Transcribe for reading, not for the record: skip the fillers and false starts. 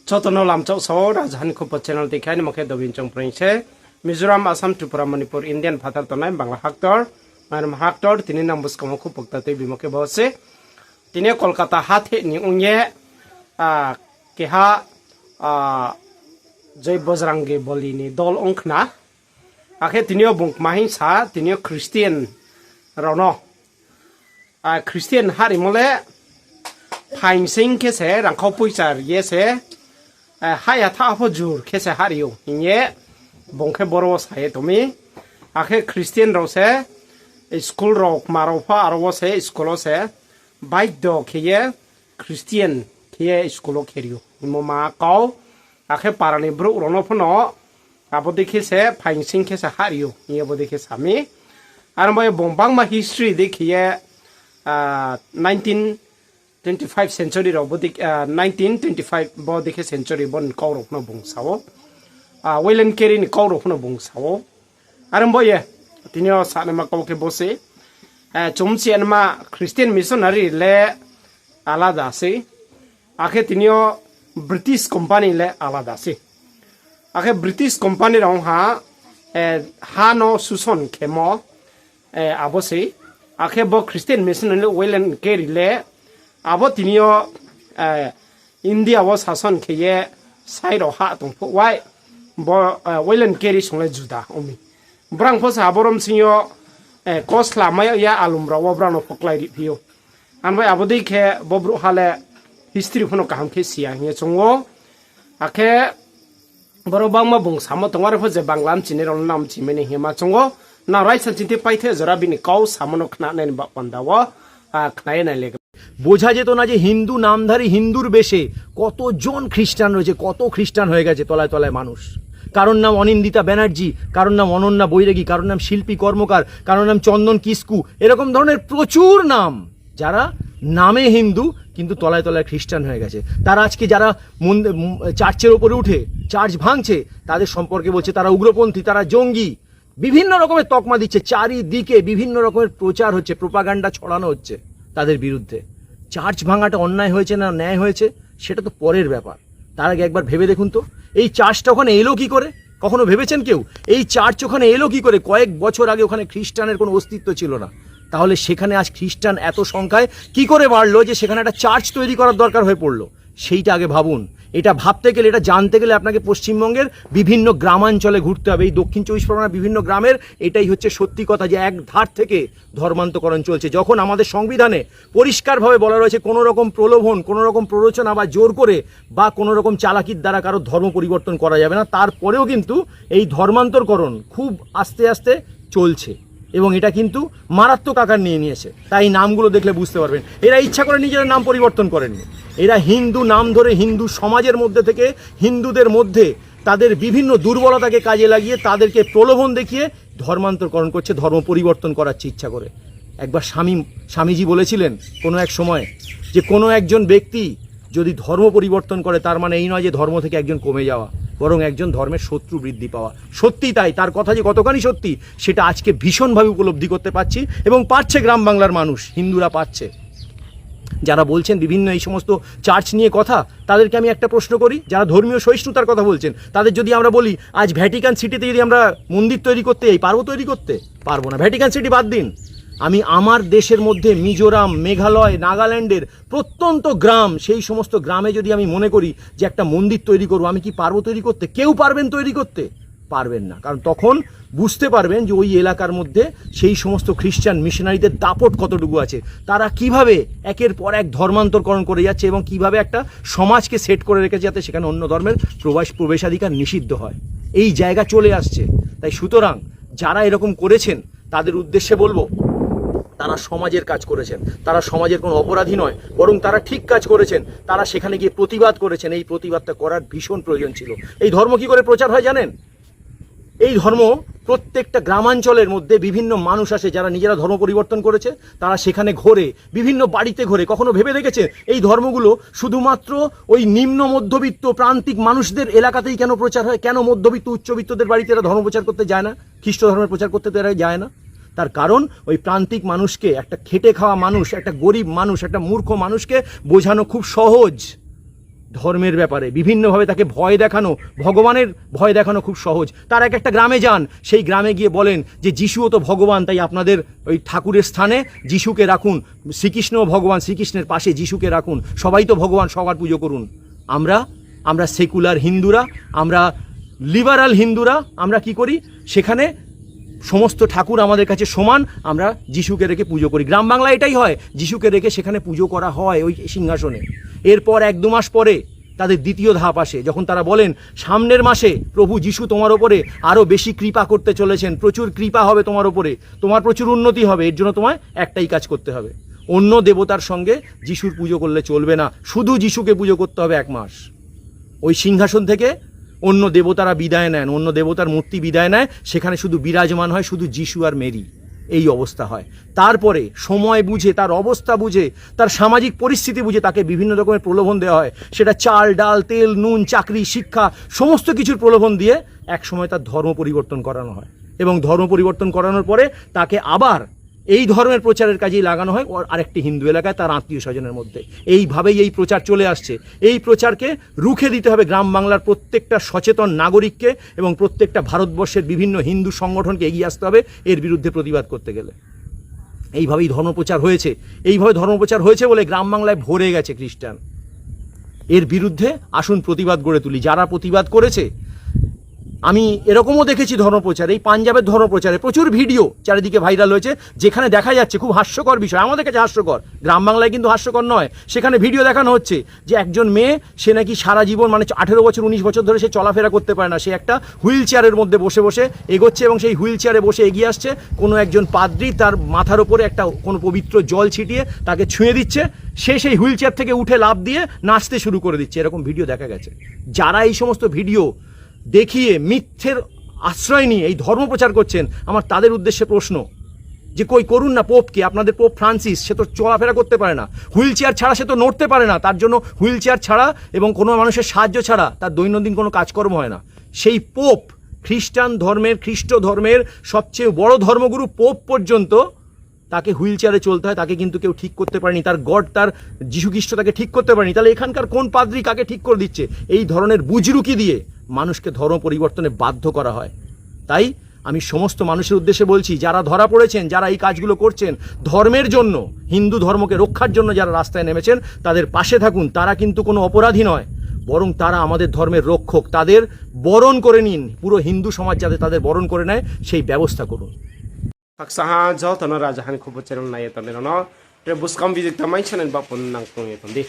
Chotono lamchau so Rajhan Kupa channel dikhai ni mokhe dobin chong prince Mizoram Assam Tripura Manipur Indian phatar tonai Bangla haktor manam haktor tini nambus komo khu pokta te bimoke bose tini Kolkata hathe ni unye keha Jai Bajrangi boli ni dol ongkhna akhe tinio bung mahin sa tinio Christian rono Christian hari mole Phain sing kese rangkhau puisar yese haya tha pho jur kese hariu hinye bongkhe boro sae tumi akhe Christian ro se school rok maro pha aro se school se bike do khye Christian khye school kheriu moma kau akhe parani bro rono phono abo dekhe se phain sing kese hariu ye bo dekhe sami ar moi bongbang ma history dekhiye 1925 century ro bodik 1925 bo dekhe century bon kaurok no bung sawo William Carey ni kaurok no bung sawo aram boye tinio sane ma kawke bose chumsi anma Christian missionary le alada se akhe tinio British company le alada se akhe British company rong ha no suson khemo abose akhe bo Christian missionary William Carey le abo tinio India was hason kheye side o ha tong pho wai bo William Carey songle juda omi brang pho sa borom sinyo kosla maya ya alumra wo brano phoklai ri phio anbai abo dekhe bobru hale history phono kaham khe sia nge chongo akhe boro bangma bung samo tongare pho je banglam chine ron nam chimene hema chongo na right san chinte paithe jara bini kau samono khna nen ba pandawa khnaye na le বোঝা যেত না যে হিন্দু নামধারী হিন্দুর বেশে কতজন খ্রিস্টান রয়েছে, কত খ্রিস্টান হয়ে গেছে তলায় তলায় মানুষ। কারোর নাম অনিন্দিতা ব্যানার্জি, কারোর নাম অনন্যা বৈরাগী, কারোর নাম শিল্পী কর্মকার, কারোর নাম চন্দন কিস্কু, এরকম ধরনের প্রচুর নাম যারা নামে হিন্দু কিন্তু তলায় তলায় খ্রিস্টান হয়ে গেছে। তারা আজকে যারা চার্চের ওপরে উঠে চার্চ ভাঙছে তাদের সম্পর্কে বলছে তারা উগ্রপন্থী, তারা জঙ্গি, বিভিন্ন রকমের তকমা দিচ্ছে, চারিদিকে বিভিন্ন রকমের প্রচার হচ্ছে, প্রোপাগান্ডা ছড়ানো হচ্ছে তাদের বিরুদ্ধে। চার্চ ভাঙাটা অন্যায় হয়েছে না ন্যায় হয়েছে সেটা তো পরের ব্যাপার, তার আগে একবার ভেবে দেখুন তো এই চার্চটা ওখানে এলো কি করে? কখনো ভেবেছেন কেউ এই চার্চ ওখানে এলো কি করে? কয়েক বছর আগে ওখানে খ্রিস্টানের কোনো অস্তিত্ব ছিল না, তাহলে সেখানে আজ খ্রিস্টান এত সংখ্যায় কি করে বাড়লো যে সেখানে একটা চার্চ তৈরি করার দরকার হয়ে পড়লো? সেইটা আগে ভাবুন। এটা ভাবতে গেলে, এটা জানতে গেলে আপনাকে পশ্চিমবঙ্গের বিভিন্ন গ্রামাঞ্চলে ঘুরতে হবে। এই দক্ষিণ চব্বিশ পরগনার বিভিন্ন গ্রামের এটাই হচ্ছে সত্যি কথা যে এক ধার থেকে ধর্মান্তকরণ চলছে। যখন আমাদের সংবিধানে পরিষ্কারভাবে বলা রয়েছে কোনো রকম প্রলোভন, কোনো রকম প্ররোচনা বা জোর করে বা কোনো রকম চালাকির দ্বারা কারো ধর্ম পরিবর্তন করা যাবে না, তারপরেও কিন্তু এই ধর্মান্তরকরণ খুব আস্তে আস্তে চলছে এবং এটা কিন্তু মারাত্মক আকার নিয়ে নিয়েছে। তাই নামগুলো দেখলে বুঝতে পারবেন এরা ইচ্ছা করে নিজের নাম পরিবর্তন করেননি। এরা হিন্দু নাম ধরে হিন্দু সমাজের মধ্যে থেকে হিন্দুদের মধ্যে তাদের বিভিন্ন দুর্বলতাকে কাজে লাগিয়ে তাদেরকে প্রলোভন দেখিয়ে ধর্মান্তরকরণ করছে, ধর্ম পরিবর্তন করাচ্ছে ইচ্ছা করে। একবার স্বামীজি বলেছিলেন কোনো এক সময় যে কোনো একজন ব্যক্তি যদি ধর্ম পরিবর্তন করে তার মানে এই নয় যে ধর্ম থেকে একজন কমে যাওয়া, বরং একজন ধর্মের শত্রু বৃদ্ধি পাওয়া। সত্যি তাই, তার কথা যে কতখানি সত্যি সেটা আজকে ভীষণভাবে উপলব্ধি করতে পারছি এবং পারছে গ্রাম বাংলার মানুষ, হিন্দুরা পাচ্ছে। যারা বলছেন বিভিন্ন এই সমস্ত চার্চ নিয়ে কথা, তাদেরকে আমি একটা প্রশ্ন করি, যারা ধর্মীয় সহিষ্ণুতার কথা বলছেন তাদের যদি আমরা বলি আজ ভ্যাটিকান সিটিতে যদি আমরা মন্দির তৈরি করতে যাই, পারবো তৈরি করতে? পারবো না। ভ্যাটিকান সিটি বাদ দিন, আমি আমার দেশের মধ্যে মিজোরাম, মেঘালয়, নাগাল্যান্ডের প্রত্যন্ত গ্রাম, সেই সমস্ত গ্রামে যদি আমি মনে করি যে একটা মন্দির তৈরি করবো, আমি কি পারবো তৈরি করতে? কেউ পারবেন তৈরি করতে? পারবেন না। কারণ তখন বুঝতে পারবেন যে ওই এলাকার মধ্যে সেই সমস্ত খ্রিস্টান মিশনারিদের দাপট কতটুকু আছে, তারা কিভাবে একের পর এক ধর্মান্তরকরণ করে যাচ্ছে এবং কিভাবে একটা সমাজকে সেট করে রেখেছে যাতে সেখানে অন্য ধর্মের প্রবেশাধিকার নিষিদ্ধ হয়। এই জায়গা চলে আসছে। তাই সুতরাং যারা এরকম করেছেন তাদের উদ্দেশ্যে বলবো তারা সমাজের কাজ করেছেন, তারা সমাজের কোনো অপরাধী নয়, বরং তারা ঠিক কাজ করেছেন। তারা সেখানে গিয়ে প্রতিবাদ করেছেন, এই প্রতিবাদটা করার ভীষণ প্রয়োজন ছিল। এই ধর্ম কি করে প্রচার হয় জানেন? এই ধর্ম প্রত্যেকটা গ্রামাঞ্চলের মধ্যে বিভিন্ন মানুষ আসে যারা নিজেরা ধর্ম পরিবর্তন করেছে, তারা সেখানে ঘোরে, বিভিন্ন বাড়িতে ঘোরে। কখনো ভেবে দেখেছে এই ধর্মগুলো শুধুমাত্র ওই নিম্ন মধ্যবিত্ত প্রান্তিক মানুষদের এলাকাতেই কেন প্রচার হয়? কেন মধ্যবিত্ত উচ্চবিত্তদের বাড়িতে এরা ধর্ম প্রচার করতে যায় না? খ্রিস্ট ধর্মের প্রচার করতে তো এরা যায় না। তার কারণ ওই প্রান্তিক মানুষকে, একটা খেটে খাওয়া মানুষ, একটা গরিব মানুষ, একটা মূর্খ মানুষকে বোঝানো খুব সহজ। ধর্মের ব্যাপারে বিভিন্নভাবে তাকে ভয় দেখানো, ভগবানের ভয় দেখানো খুব সহজ। তার একটা গ্রামে যান, সেই গ্রামে গিয়ে বলেন যে যিশুও তো ভগবান, তাই আপনাদের ওই ঠাকুরের স্থানে যিশুকে রাখুন, শ্রীকৃষ্ণ ভগবান, শ্রীকৃষ্ণের পাশে যিশুকে রাখুন, সবাই তো ভগবান, সবার পুজো করুন। আমরা সেকুলার হিন্দুরা, আমরা লিবারাল হিন্দুরা আমরা কি করি, সেখানে সমস্ত ঠাকুর আমাদের কাছে সমান, আমরা যিশুকে রেখে পুজো করি। গ্রাম বাংলা এটাই হয়, যিশুকে রেখে সেখানে পুজো করা হয় ওই সিংহাসনে। এরপর 1-2 মাস পরে তাদের দ্বিতীয় ধাপ আসে, যখন তারা বলেন সামনের মাসে প্রভু যিশু তোমার ওপরে আরও বেশি কৃপা করতে চলেছেন, প্রচুর কৃপা হবে তোমার ওপরে, তোমার প্রচুর উন্নতি হবে, এর জন্য তোমায় একটাই কাজ করতে হবে, অন্য দেবতার সঙ্গে যিশুর পুজো করলে চলবে না, শুধু যিশুকে পুজো করতে হবে 1 মাস। ওই সিংহাসন থেকে অন্য দেবতারা বিদায় নেন, অন্য দেবতার মূর্তি বিদায় নেয়, সেখানে শুধু বিরাজমান হয় শুধু যিশু আর মেরি। এই অবস্থা হয়। তারপরে সময় বুঝে, তার অবস্থা বুঝে, তার সামাজিক পরিস্থিতি বুঝে তাকে বিভিন্ন রকমের প্রলোভন দেওয়া হয়। সেটা চাল, ডাল, তেল, নুন, চাকরি, শিক্ষা, সমস্ত কিছুর প্রলোভন দিয়ে একসময় তার ধর্ম পরিবর্তন করানো হয়। এবং ধর্ম পরিবর্তন করানোর পরে তাকে আবার এই ধর্মের প্রচারের কাজেই লাগানো হয় আরেকটি হিন্দু এলাকায় তার আত্মীয় স্বজনের মধ্যে। এইভাবেই এই প্রচার চলে আসছে। এই প্রচারকে রুখে দিতে হবে গ্রাম বাংলার প্রত্যেকটা সচেতন নাগরিককে এবং প্রত্যেকটা ভারতবর্ষের বিভিন্ন হিন্দু সংগঠনকে এগিয়ে আসতে হবে এর বিরুদ্ধে প্রতিবাদ করতে গেলে। এইভাবেই ধর্মপ্রচার হয়েছে, এইভাবে ধর্মপ্রচার হয়েছে বলে গ্রাম বাংলায় ভরে গেছে খ্রিস্টান। এর বিরুদ্ধে আসুন প্রতিবাদ গড়ে তুলি। যারা প্রতিবাদ করেছে, আমি এরকমও দেখেছি ধর্মপ্রচার, এই পাঞ্জাবের ধর্মপ্রচারে প্রচুর ভিডিও চারিদিকে ভাইরাল হয়েছে, যেখানে দেখা যাচ্ছে খুব হাস্যকর বিষয়, আমাদের কাছে হাস্যকর, গ্রাম বাংলায় কিন্তু হাস্যকর নয়। সেখানে ভিডিও দেখানো হচ্ছে যে একজন মেয়ে, সে নাকি সারা জীবন মানে 18 বছর 19 বছর ধরে সে চলাফেরা করতে পারে না, সে একটা হুইল চেয়ারের মধ্যে বসে বসে এগোচ্ছে এবং সেই হুইল চেয়ারে বসে এগিয়ে আসছে। কোনো একজন পাদ্রী তার মাথার ওপরে একটা কোনো পবিত্র জল ছিটিয়ে তাকে ছুঁয়ে দিচ্ছে, সে সেই হুইল চেয়ার থেকে উঠে লাফ দিয়ে নাচতে শুরু করে দিচ্ছে। এরকম ভিডিও দেখা গেছে। যারা এই সমস্ত ভিডিও দেখিয়ে মিথ্যের আশ্রয় নিয়ে এই ধর্ম প্রচার করছেন, আমার তাদের উদ্দেশ্যে প্রশ্ন যে কই করুন না পোপকে, আপনাদের পোপ ফ্রান্সিস, সে তো চলাফেরা করতে পারে না, হুইল চেয়ার ছাড়া সে তো নড়তে পারে না, তার জন্য হুইল চেয়ার ছাড়া এবং কোনো মানুষের সাহায্য ছাড়া তার দৈনন্দিন কোনো কাজকর্ম হয় না। সেই পোপ, খ্রিস্টান ধর্মের, খ্রিস্ট ধর্মের সবচেয়ে বড় ধর্মগুরু পোপ পর্যন্ত তাকে হুইল চেয়ারে চলতে হয়, তাকে কিন্তু কেউ ঠিক করতে পারেনি, তার গড, তার যীশু খ্রিস্ট তাকে ঠিক করতে পারেনি। তাহলে এখানকার কোন পাদ্রী কাকে ঠিক করে দিচ্ছে? এই ধরনের বুজরুকি দিয়ে মানুষকে ধর্ম পরিবর্তনে বাধ্য করা হয়। তাই আমি সমস্ত মানুষের উদ্দেশ্যে বলছি, যারা ধরা পড়েছেন, যারা এই কাজগুলো করছেন, ধর্মের জন্য, হিন্দু ধর্মকে রক্ষার জন্য যারা রাস্তায় নেমেছেন, তাদের পাশে থাকুন। তারা কিন্তু কোনো অপরাধী নয়, বরং তারা আমাদের ধর্মের রক্ষক। তাদের বরণ করে নিন, পুরো হিন্দু সমাজ যাতে তাদের বরণ করে নেয় সেই ব্যবস্থা করুন। Paksaha jauh tanah raja hani kubu cenang naya tanah no, rebus kam bijak tamai channel bapun nang tong ye tondi.